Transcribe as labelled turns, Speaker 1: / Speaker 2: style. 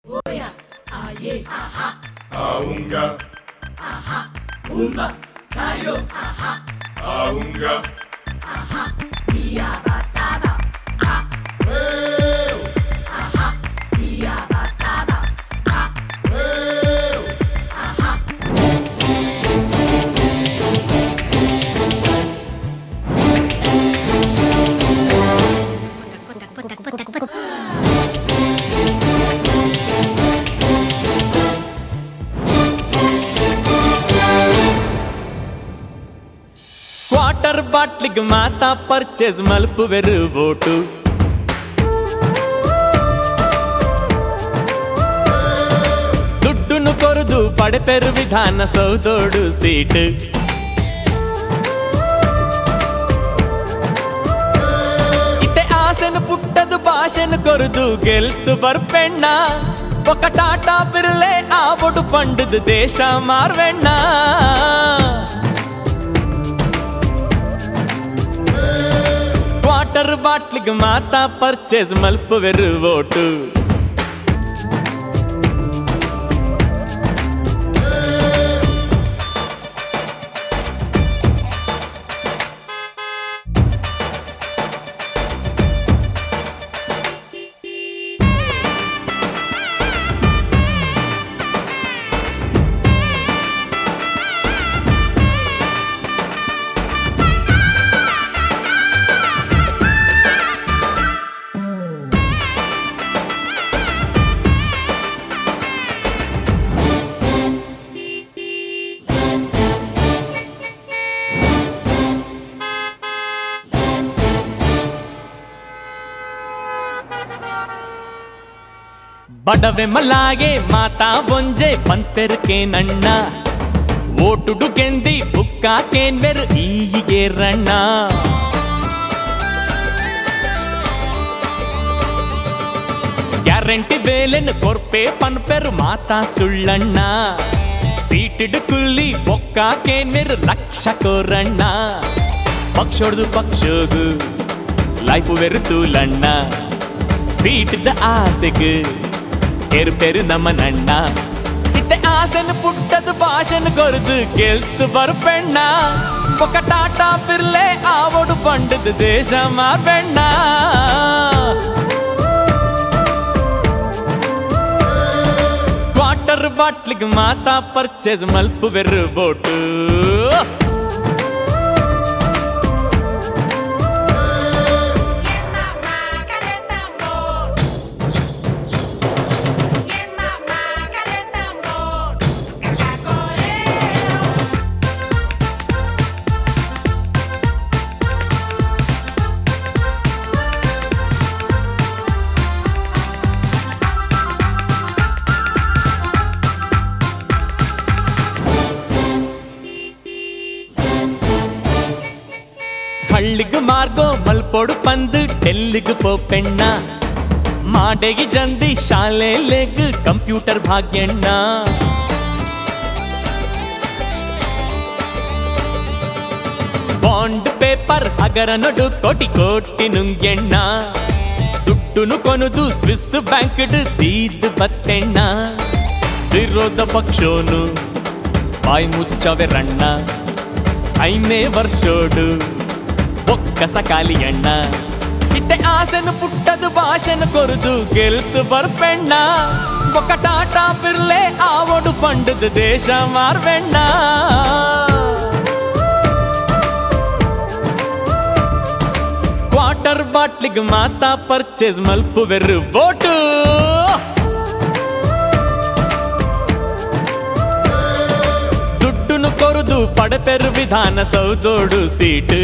Speaker 1: Oya, aye, aha,
Speaker 2: aunga,
Speaker 1: aha, umba, tayo, aha,
Speaker 2: aunga,
Speaker 1: aha, iya basaba, ha,
Speaker 2: hey,
Speaker 1: aha, iya basaba, ha,
Speaker 2: hey.
Speaker 1: aha.
Speaker 3: Quarter ಬಾಟ್ಲಿಗೆ ಮಾತಾ purchase ಮಲ್ಪುವೆರು vote ದುಡ್ಡುನು ಕೊರದು ಪಡೆಪೆರು ವಿಧಾನ ಸೌದೋಡು ಸೀಟ್ ಇತ್ತೆ ಆಸೆನು ಪುಟ್ಟದು ಭಾಷೆನು ಕೊರದು ಗೆಲ್ತು ಬರ್ಪೆಣ್ಣ ಒಕ್ಕ ಟಾಟಾ ಬಿರ್ಲೆ ಆ ಬೊಡು ಪಂಡದು ದೇಶ ಮಾರ್ವೆಣ್ಣ ಕ್ವಾರ್ಟರ್ ಬಾಟ್ಲಿಗೆ ಮಾತಾ ಪರ್ಚೇಸ್ ಮಲ್ಪುವೆರು ಓಟು ಬಡವೆ ಮಲಾಗೆ ಮಾತಾ ಬೊಂಜೆ ಪಂತೆರ್ಕೆ ನಣ್ಣ ಓಟುಡು ಗೆಂದಿ ಬುಕ್ಕ ಕೇನ್ವೆರು ಈಗೆ ರಣ್ಣ ಗ್ಯಾರಂಟಿ ಬೇಲೆನು ಕೊರ್ಪೆ ಪನ್ಪೆರು ಮಾತಾ ಸುಳ್ಳಣ್ಣ ಸೀಟಿಡು ಕುಲ್ಲಿ ಬೊಕ್ಕ ಕೇನ್ವೆರು ಲಕ್ಷ ಕೋರಣ್ಣ ಪಕ್ಷೋಡ್ದು ಪಕ್ಷೋಗು ಲೈಫು ವೆರುತೂಲಣ್ಣ ಸೀಟಿದ ಆಸೆಗೆ ಕೆರುಪೆರು ನಮ್ಮ ನಣ್ಣ ಇತ್ತೆ ಆಸೆನು ಪುಟ್ಟದು ಭಾಷೆನು ಕೊರದು ಗೆಲ್ತು ಬರ್ಪೆಣ್ಣ ಒಕ್ಕ ಟಾಟಾ ಬಿರ್ಲೆ ಆವಡು ಪಂಡದು ದೇಶ ಮಾರ್ಬೆಣ್ಣ ಕ್ವಾರ್ಟರ್ ಬಾಟ್ಲಿಗೆ ಮಾತಾ ಪರ್ಚೇಸ್ ಮಲ್ಪುವೆರು ಬೋಟು ಹಳ್ಳಿಗು ಮಾರ್ಗೋ ಮಲ್ಪೋಡು ಪಂದು ಡೆಲ್ಲಿಗು ಪೋಪೆಣ್ಣ ಮಾಡೆಗಿ ಜಂದಿ ಶಾಲೆಲೆಗ್ ಕಂಪ್ಯೂಟರ್ ಭಾಗ್ಯಣ್ಣ ಬಾಂಡ್ ಪೇಪರ್ ಹಗರ ನಡು ಕೋಟಿ ಕೋಟಿ ನುಂಗೆಣ್ಣ ದುಡ್ಡುನು ಕೊನುದು ಸ್ವಿಸ್ ಬ್ಯಾಂಕ್ ದೀದ್ ಬತ್ತೆಣ್ಣ ವಿರೋಧ ಪಕ್ಷೋನು ಬಾಯಿ ಮುಚ್ಚವೆ ರಣ್ಣ ಐನೇ ವರ್ಷೋಡು ಒಕ್ಕಸ ಕಾಲಿಯಣ್ಣ ಇತ್ತೆ ಆಸೆನು ಪುಟ್ಟದು ಭಾಷೆನು ಕೊರದು ಗೆಲ್ತು ಬರ್ಪೆಣ್ಣ ಒಕ್ಕ ಟಾಟಾ ಬಿರ್ಲೆ ಆವಡು ಪಂಡದು ದೇಶ ಮಾರ್ವೆಣ್ಣ ಕ್ವಾರ್ಟರ್ ಬಾಟ್ಲಿಗೆ ಮಾತಾ ಪರ್ಚೇಸ್ ಮಲ್ಪುವೆರು ಬೋಟು ದುಡ್ಡುನು ಕೊರದು ಪಡೆಪೆರು ವಿಧಾನ ಸೌದೋಡು ಸೀಟ್